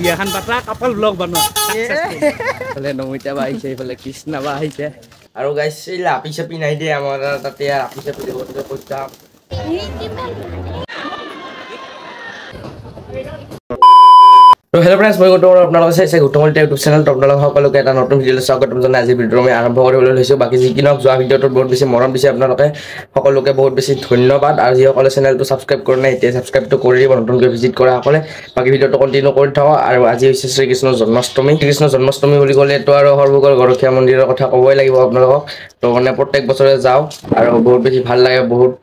বিয়াখান পাতা couple blog বনোৱা ফালে নমিতা বা আহিছে এইফালে কৃষ্ণা বা আহিছে আৰু গাইছ এই লাপি চাপি নাই দিয়ে আমাৰ তাতে লাপি চাপি দিব কৈছা তো হেল্ল ফ্ৰেন্ডছ মই গৌতম আপোনালোকে চাইছে গৌতম ইউটিউব চেনেল আপোনালোক সকলোকে এটা নতুন ভিডিঅ'লৈ স্বাগতম জনাই আজি ভিডিঅ' আমি আৰম্ভ কৰিবলৈ লৈছোঁ বাকী যি কি নহওক যোৱা ভিডিঅ'টোত বহুত বেছি মৰম দিছে আপোনালোকে সকলোকে বহুত বেছি ধন্যবাদ আৰু যিসকলে চেনেলটো ছাবস্ক্ৰাইব কৰা নাই এতিয়া ছাবস্ক্ৰাইবটো কৰি দিব নতুনকৈ ভিজিট কৰা সকলে বাকী ভিডিঅ'টো কণ্টিনিউ কৰি থাকক আৰু আজি হৈছে শ্ৰীকৃষ্ণৰ জন্মাষ্টমী বুলি ক'লেতো আৰু সৰ্বগৰ গৰখীয়া মন্দিৰৰ কথা ক'বই লাগিব আপোনালোকক তো মানে প্ৰত্যেক বছৰে যাওঁ আৰু বহুত বেছি ভাল লাগে বহুত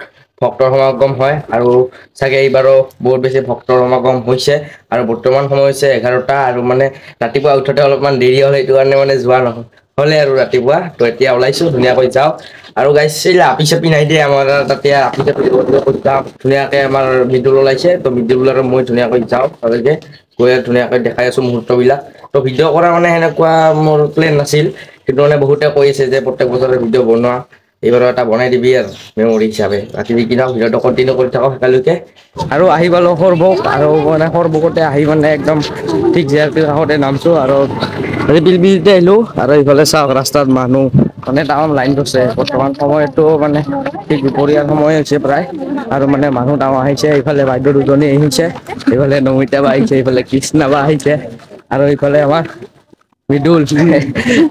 ভক্তৰ সমাগম হয় আৰু চাগে এইবাৰো বহুত বেছি ভক্তৰ সমাগম হৈছে আৰু বৰ্তমান সময় হৈছে 11টা আৰু মানে ৰাতিপুৱা উঠোতে অলপমান দেৰি হ'ল এইটো কাৰণে মানে যোৱা নহ'লে আৰু ৰাতিপুৱা তো এতিয়া ওলাইছোঁ ধুনীয়াকৈ যাওঁ আৰু গাইছ এই আপি চাপি নাই দিয়ে আমাৰ তাতে আপি চাপি যাওঁ ধুনীয়াকৈ আমাৰ মিডুল ওলাইছে তো মিডুল আৰু মই ধুনীয়াকৈ যাওঁ তালৈকে গৈ ধুনীয়াকৈ দেখাই আছোঁ মুহূৰ্তবিলাক তো ভিডিঅ' কৰা মানে সেনেকুৱা মোৰ প্লেন নাছিল কিন্তু মানে বহুতে কৈ আছে যে প্ৰত্যেক বছৰে ভিডিঅ' বনোৱা এইবাৰ এটা বনাই দিবি আৰু মেমৰি হিচাপে বাকী কি নহওক ভিডিঅ'টো কণ্টিনিউ কৰি থাকক সেকালৈকে আৰু আহি পালোঁ সৰবক আৰু মানে সৰবকতে আহি মানে একদম ঠিক জেগাৰ কাষতে নামছোঁ আৰু বিলবিলিতে আহিলোঁ আৰু এইফালে চাওক ৰাস্তাত মানুহ মানে ডাঙৰ লাইন ধৰিছে বৰ্তমান সময়তো মানে ঠিক দুপৰীয়াৰ সময় হৈছে প্ৰায় আৰু মানে মানুহ ডাঙৰ আহিছে এইফালে বাইদেউ দুজনী আহিছে এইফালে নমিতা বা আহিছে এইফালে কৃষ্ণা বা আহিছে আৰু এইফালে আমাৰ মিডুল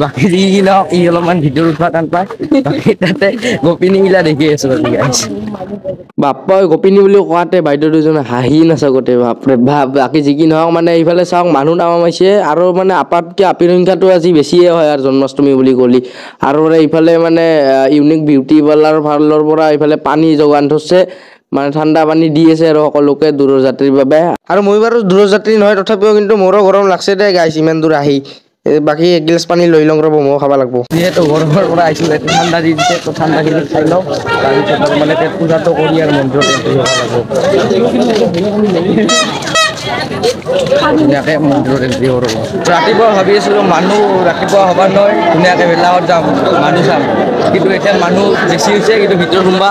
বাকী যি নহওক ই অলপমান ভিডিঅ' উঠোৱা টান পায় বাকী তাতে গোপিনীগিলা দেখি আছোঁ বাপ্পা গোপিনী বুলি কোৱাতে বাইদেউ দুজনে হাঁহি নাচাওঁ গোটেই বাপৰে বাপ বাকী যি কি নহওক মানে এইফালে চাওক মানুহ ডাঙৰ হৈছে আৰু মানে আপাতকৈ আপিৰ সংখ্যাটো আজি বেছিয়ে হয় আৰু জন্মাষ্টমী বুলি ক'লি আৰু মানে এইফালে মানে ইউনিক বিউটি পাৰ্লাৰৰ ফালৰ পৰা এইফালে পানী যোগান ধৰিছে মানে ঠাণ্ডা পানী দি আছে আৰু সকলোকে দূৰৰ যাত্ৰীৰ বাবে আৰু মই বাৰু দূৰৰ যাত্ৰী নহয় তথাপিও কিন্তু মোৰো গৰম লাগছে দে গাইছ ইমান দূৰ আহি বাকী এগিলাচ পানী লৈ লওঁ ৰ'ব ময়ো খাব লাগিব যিহেতু গৰমৰ পৰা আহিছোঁ এইটো ঠাণ্ডা দি দিছে তো ঠাণ্ডাখিনি খাই লওঁ তাৰপিছত আৰু মানে পেট পূজাটো কৰি আৰু মন্দিৰত ধুনীয়াকৈ মন্দিৰত এণ্ট্ৰি কৰোঁ ৰাতিপুৱা ভাবি আছিলোঁ মানুহ ৰাতিপুৱা হ'ব নহয় ধুনীয়াকৈ বেলাত যাম মানুহ চাম কিন্তু এতিয়া মানুহ বেছি হৈছে কিন্তু ভিতৰত সোমবা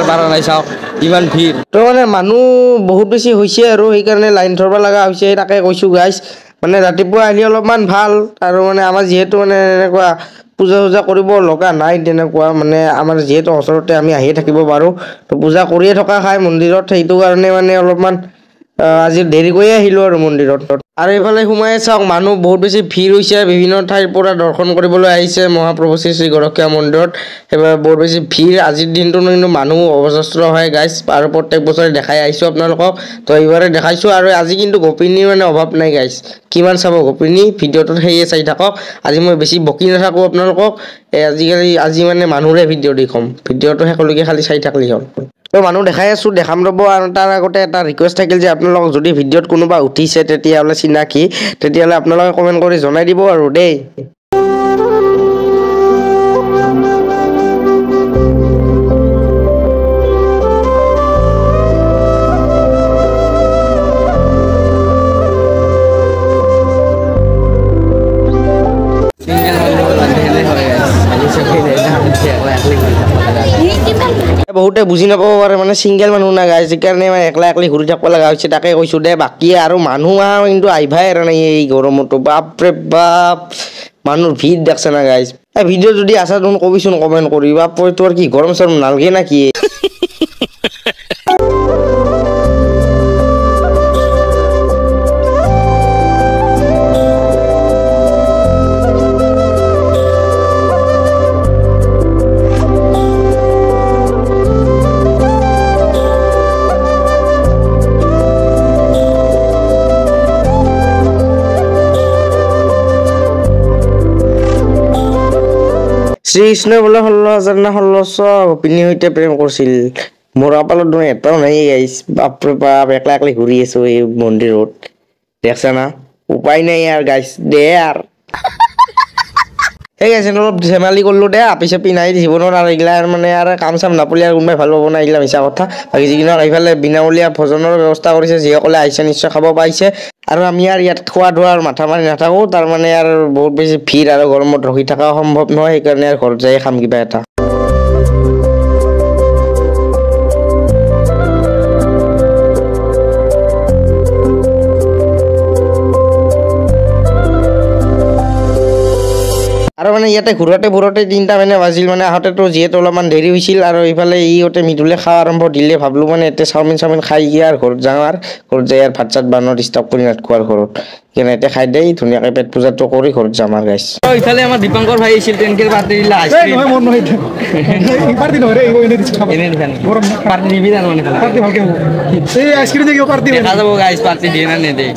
পাৰা নাই চাওক ইমান ভিৰ তো মানে মানুহ বহুত বেছি হৈছে আৰু সেইকাৰণে লাইন ধৰিব লগা হৈছে তাকে কৈছোঁ গাইছ মানে ৰাতিপুৱা আহিলে অলপমান ভাল আৰু মানে আমাৰ যিহেতু মানে এনেকুৱা পূজা চূজা কৰিব লগা নাই তেনেকুৱা মানে আমাৰ যিহেতু ওচৰতে আমি আহিয়ে থাকিব পাৰোঁ তো পূজা কৰিয়ে থকা খাই মন্দিৰত সেইটো কাৰণে মানে অলপমান আজি দেৰিকৈয়ে আহিলোঁ আৰু মন্দিৰত আৰু এইফালে সোমাই চাওক মানুহ বহুত বেছি ভিৰ হৈছে বিভিন্ন ঠাইৰ পৰা দৰ্শন কৰিবলৈ আহিছে মহাপ্ৰভু শ্ৰী গৰখীয়া মন্দিৰত সেইবাবে বহুত বেছি ভিৰ আজিৰ দিনটো কিন্তু মানুহ অজস্ৰ হয় গাইছ আৰু প্ৰত্যেক বছৰে দেখাই আহিছোঁ আপোনালোকক তো এইবাৰে দেখাইছোঁ আৰু আজি কিন্তু গোপিনীৰ মানে অভাৱ নাই গাইছ কিমান চাব গোপিনী ভিডিঅ'টোত সেয়ে চাই থাকক আজি মই বেছি বকি নাথাকোঁ আপোনালোকক আজি মানে মানুহৰে ভিডিঅ' দেখুৱাম ভিডিঅ'টো সকলোকে খালি চাই থাকিলেই হ'ল তো মানুহ দেখাই আছোঁ দেখাম ৰ'ব আৰু তাৰ আগতে এটা ৰিকুৱেষ্ট থাকিল যে আপোনালোকক যদি ভিডিঅ'ত কোনোবা উঠিছে তেতিয়াহ'লে চিনাকি তেতিয়াহ'লে আপোনালোকে কমেণ্ট কৰি জনাই দিব আৰু দেই বহুতে বুজি নাপাব পাৰে মানে ছিংগেল মানুহ না গাইছ সেইকাৰণে মানে একলা ঘূৰি থাকিব লগা হৈছে তাকে কৈছোঁ দে বাকী আৰু মানুহ কিন্তু আহিবাই আৰু নাই এই গৰমতো বাপৰে বাপ মানুহৰ ভিৰ দেখছে না গাইছ এই ভিডিঅ' যদি আছা তুমি কবিচোন কমেণ্ট কৰি বাপৰে তোৰ কি গৰম চৰম নালগে না কি শ্ৰীকৃষ্ণই বোলে 16,000 না 1600 গোপিনীৰ সৈতে প্ৰেম কৰিছিল মোৰ কপালত মই এটাও নাই গাইছ বাপৰে বাপ একলা ঘূৰি আছোঁ এই মন্দিৰত দেখছা না উপায় নাই আৰু গাইছ দে আৰু সেই গাইছে অলপ ধেমালি কৰিলোঁ দে আপি চাপি নাই জীৱনত আৰু এইগিলা মানে আৰু কাম চাম নাপালে আৰু কোনোবাই ভাল পাব না এইগিলা মিছা কথা বাকী যিকিনক এইফালে বিনামূলীয়া ভোজনৰ ব্যৱস্থা কৰিছে যিসকলে আহিছে নিশ্চয় খাব পাইছে আৰু আমি আৰু ইয়াত খোৱা ধোৱা আৰু মাথা মাৰি নাথাকোঁ তাৰমানে আৰু বহুত বেছি ভিৰ আৰু গৰমত ৰখি থকা সম্ভৱ নহয় সেইকাৰণে আৰু ঘৰত যাই খাম কিবা এটা মানে ইয়াতে ঘূৰোতে ঘূৰোতে 3টা মানে বাজিল মানে আহোঁতেতো যিহেতু অলপমান দেৰি হৈছিল আৰু ইফালে ইহঁতে মৃদুলে খাৱা আৰম্ভ দিলে ভাবলো মানে এতিয়া চাওমিন খাই গিয়ে আৰু ঘৰত যাওঁ আৰু ঘৰত যাই আৰু ভাত চাত বানৰ ডিষ্টাৰ্ব কৰি নাথাকো আৰু ঘৰত কেনে এতিয়া খাই দেই ধুনীয়াকৈ পেট পূজাটো কৰি ঘৰত যাম আৰু গাইছ ইফালে আমাৰ দীপাংকৰ ভাই আহিছিল তেনেকৈ পাৰ্টি দিলে আইচক্ৰীম পাৰ্টি নহয় ৰে এনে দিছ খাব এনে দিছা নেকি গৰম পাৰ্টি দিবি জানো মানে পাৰ্টি ভালকে হ'ব এই আইচক্ৰীম দিয়ে পাৰ্টি দেখা যাব গাইছ পাৰ্টি দিয়ে না নেদে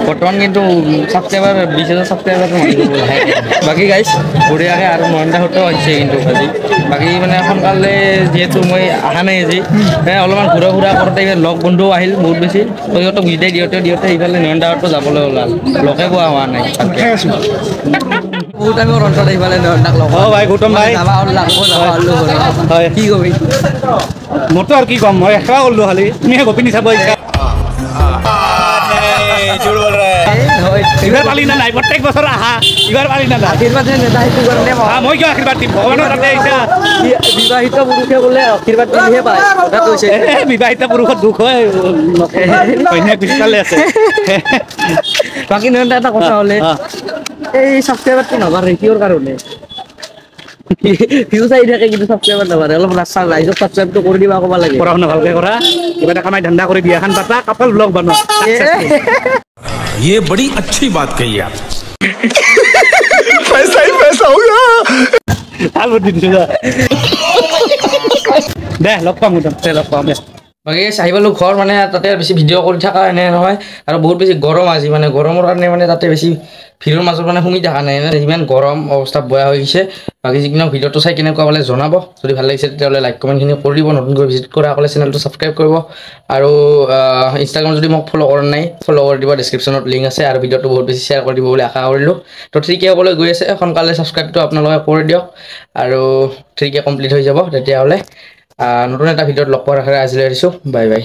বৰ্তমান কিন্তু ছাবস্ক্ৰাইবাৰ 20,000 ছাবস্ক্ৰাইবাৰ বাকী গাইছ বঢ়িয়াকৈ আৰু 9টা সত্তৰ হৈছে কিন্তু আজি বাকী মানে সোনকালে যিহেতু মই অহা নাই আজি অলপমান ঘূৰা ফুৰা কৰোঁতে লগ বন্ধুও আহিল বহুত বেছি সিহঁতক বিদায় দিওঁতে ইফালে 9টা সত্তৰ যাবলৈ ওলাল লগে পোৱা হোৱা নাই খাই আছো বহুত টাইমৰ অন্তত ইফালে 9টাক লগ ভাই গৌতম ভাই যাবা লাগব হয় কি কবি মোৰতো আৰু কি ক'ম মই একেবাৰে ক'লো খালি তুমিহে গোপিনী চাব ইচ্ছা এইবাৰ পালি না নাই প্ৰত্যেক বছৰ আহা এইবাৰ পালি না নাই আশীৰ্বাদ নেতা সেইটো কাৰণে মই কিয় আশীৰ্বাদ দিম ভগৱানৰ তাতে আহিছা বিবাহিত পুৰুষে বোলে আশীৰ্বাদ দিলেহে পায় কথা কৈছে বিবাহিত পুৰুষৰ দুখ হয় কইনা পিছফালে আছে বাকী নহয় এটা কথা হ'লে এই ছাবস্ক্ৰাইবাৰটো নাবাঢ়ে কিহৰ কাৰণে ভিউ চাই থাকে কিন্তু ছাবস্ক্ৰাইবাৰ নাবাঢ়ে অলপ ৰাস্তা ৰাইজক ছাবস্ক্ৰাইবটো কৰি দিবা ক'ব লাগে পঢ়া শুনা ভালকে কৰা কিবা এটা কামাই ধান্দা কৰি বিয়াখন পাতা কাপল ব্লগ বনোৱা ये बड़ी अच्छी बात कही आप पैसा ही पैसा होगा দে লগ পাম লগ পাম দে বাকী চাহি পালোঁ ঘৰ মানে তাতে বেছি ভিডিঅ' কৰি থকা এনে নহয় আৰু বহুত বেছি গৰম আজি মানে গৰমৰ কাৰণে মানে তাতে বেছি ভিৰৰ মাজত মানে সোমাই থকা নাই ইমান গৰম অৱস্থা বেয়া হৈ গৈছে বাকী যিকোনো ভিডিঅ'টো চাই কেনেকুৱা পালে জনাব যদি ভাল লাগিছে তেতিয়াহ'লে লাইক কমেণ্টখিনি কৰি দিব নতুনকৈ ভিজিট কৰা সকলে চেনেলটো ছাবস্ক্ৰাইব কৰিব আৰু ইনষ্টাগ্ৰাম যদি মোক ফ'ল' কৰা নাই ফ'ল' কৰি দিব ডেছক্ৰিপশ্যনত লিংক আছে আৰু ভিডিঅ'টো বহুত বেছি শ্বেয়াৰ কৰি দিব বুলি আশা কৰিলোঁ তো 3K হ'বলৈ গৈ আছে সোনকালে ছাবস্ক্ৰাইবটো আপোনালোকে কৰি দিয়ক আৰু 3K কমপ্লিট হৈ যাব তেতিয়াহ'লে নতুন এটা ভিডিঅ'ত লগ পোৱাৰ আশাৰে আজিলৈ আহিছোঁ বাই বাই